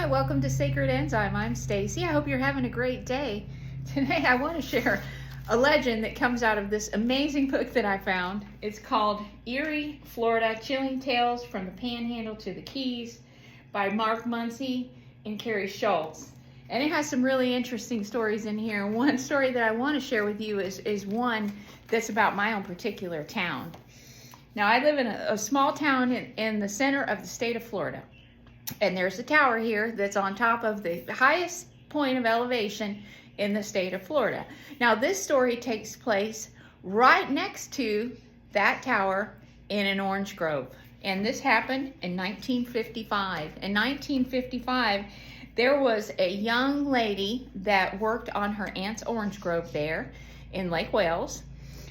Hi, welcome to Sacred Enzyme. I'm Stacy. I hope you're having a great day. Today I want to share a legend that comes out of this amazing book that I found. It's called Erie, Florida, Chilling Tales from the Panhandle to the Keys by Mark Muncy and Carrie Schultz. And it has some really interesting stories in here. One story that I want to share with you is one that's about my own particular town. Now, I live in a small town in the center of the state of Florida. And there's a tower here that's on top of the highest point of elevation in the state of Florida. Now, this story takes place right next to that tower in an orange grove. And this happened in 1955. In 1955, there was a young lady that worked on her aunt's orange grove there in Lake Wales.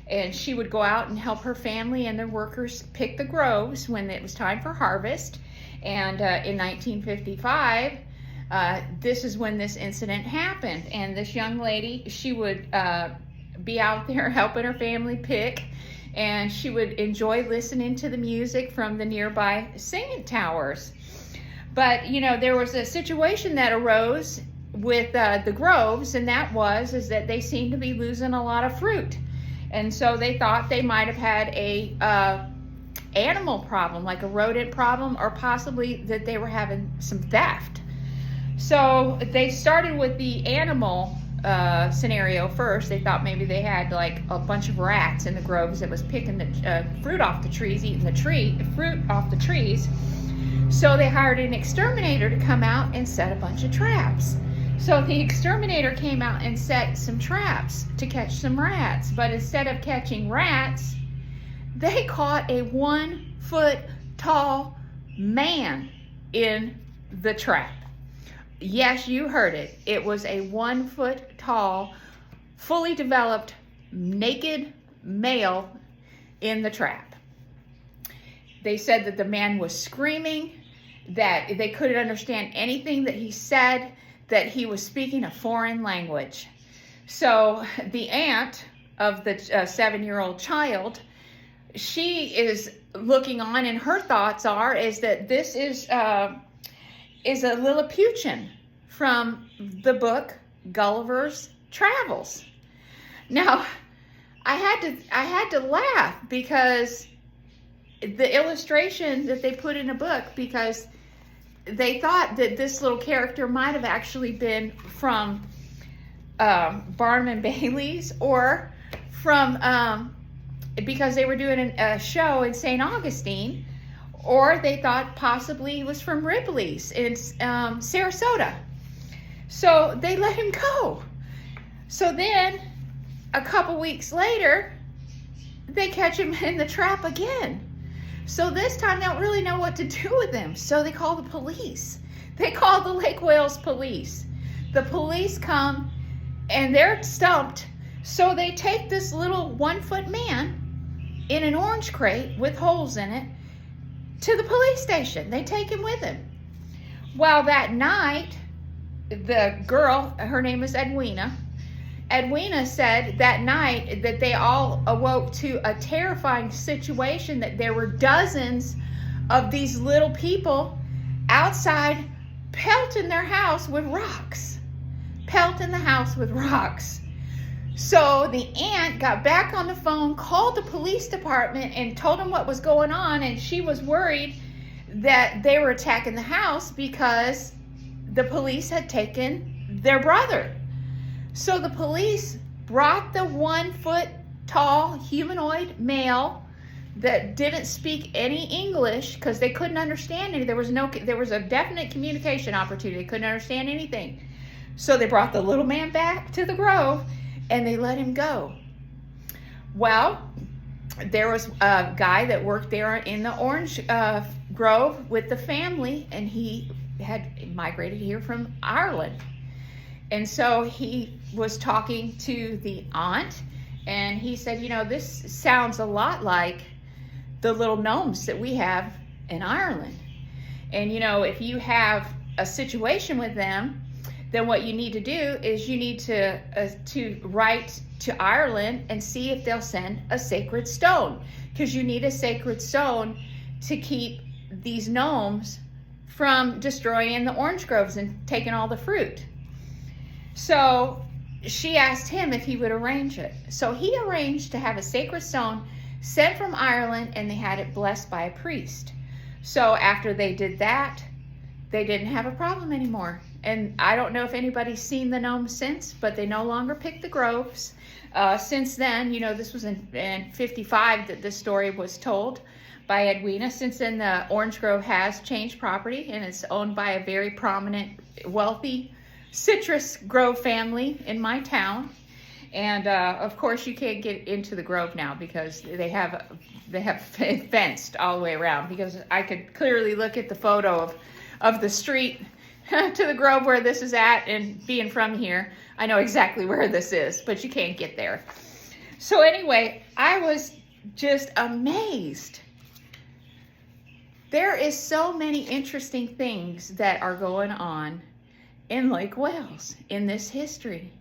And she would go out and help her family and their workers pick the groves when it was time for harvest. And in 1955, this is when this incident happened. And this young lady, she would be out there helping her family pick, and she would enjoy listening to the music from the nearby singing towers. But, you know, there was a situation that arose with the groves, and that is that they seemed to be losing a lot of fruit. And so they thought they might have had a animal problem, like a rodent problem, or possibly that they were having some theft. So they started with the animal scenario first. They thought maybe they had like a bunch of rats in the groves that was picking the fruit off the trees, eating the fruit off the trees. So they hired an exterminator to come out and set a bunch of traps. So the exterminator came out and set some traps to catch some rats, but instead of catching rats, they caught a 1-foot-tall man in the trap. Yes, you heard it. It was a 1-foot-tall, fully developed, naked male in the trap. They said that the man was screaming, that they couldn't understand anything that he said, that he was speaking a foreign language. So the aunt of the 7-year-old child, she is looking on, and her thoughts is that this is a Lilliputian from the book Gulliver's Travels. Now, I had to laugh because the illustration that they put in a book, because they thought that this little character might have actually been from Barnum and Bailey's, or from because they were doing a show in St. Augustine, or they thought possibly he was from Ripley's in Sarasota. So they let him go. So then a couple weeks later, they catch him in the trap again. So this time they don't really know what to do with him. So they call the police. They call the Lake Wales police. The police come and they're stumped. So they take this little 1-foot man in an orange crate with holes in it to the police station. They take him with them. Well, that night, the girl, her name is Edwina said that night that they all awoke to a terrifying situation, that there were dozens of these little people outside pelting their house with rocks. Pelting the house with rocks. So the aunt got back on the phone, called the police department, and told them what was going on, and she was worried that they were attacking the house because the police had taken their brother. So the police brought the 1-foot-tall humanoid male that didn't speak any English, because they couldn't understand it. There was a definite communication opportunity. They couldn't understand anything. So they brought the little man back to the grove, and they let him go. Well, there was a guy that worked there in the orange grove with the family, and he had migrated here from Ireland. And so he was talking to the aunt, and he said, you know, this sounds a lot like the little gnomes that we have in Ireland. And, you know, if you have a situation with them, then what you need to do is you need to write to Ireland and see if they'll send a sacred stone, because you need a sacred stone to keep these gnomes from destroying the orange groves and taking all the fruit. So she asked him if he would arrange it. So he arranged to have a sacred stone sent from Ireland, and they had it blessed by a priest. So after they did that, they didn't have a problem anymore. And I don't know if anybody's seen the gnomes since, but they no longer pick the groves. Since then, you know, this was in 55 that this story was told by Edwina. Since then, the orange grove has changed property, and it's owned by a very prominent, wealthy citrus grove family in my town. And of course, you can't get into the grove now because they have fenced all the way around, because I could clearly look at the photo of the street to the grove where this is at, and being from here, I know exactly where this is, but you can't get there. So anyway, I was just amazed. There is so many interesting things that are going on in Lake Wales in this history.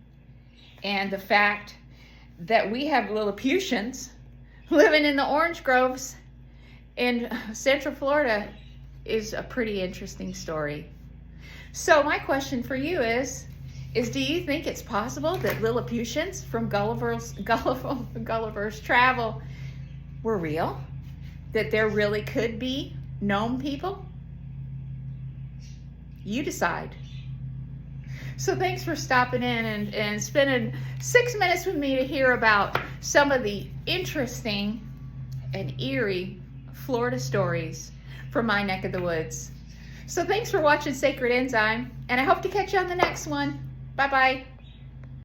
And the fact that we have Lilliputians living in the orange groves in Central Florida is a pretty interesting story. So my question for you is do you think it's possible that Lilliputians from Gulliver's Travel were real? That there really could be gnome people? You decide. So thanks for stopping in and spending 6 minutes with me to hear about some of the interesting and eerie Florida stories from my neck of the woods. So thanks for watching Sacred Enzyme, and I hope to catch you on the next one. Bye-bye.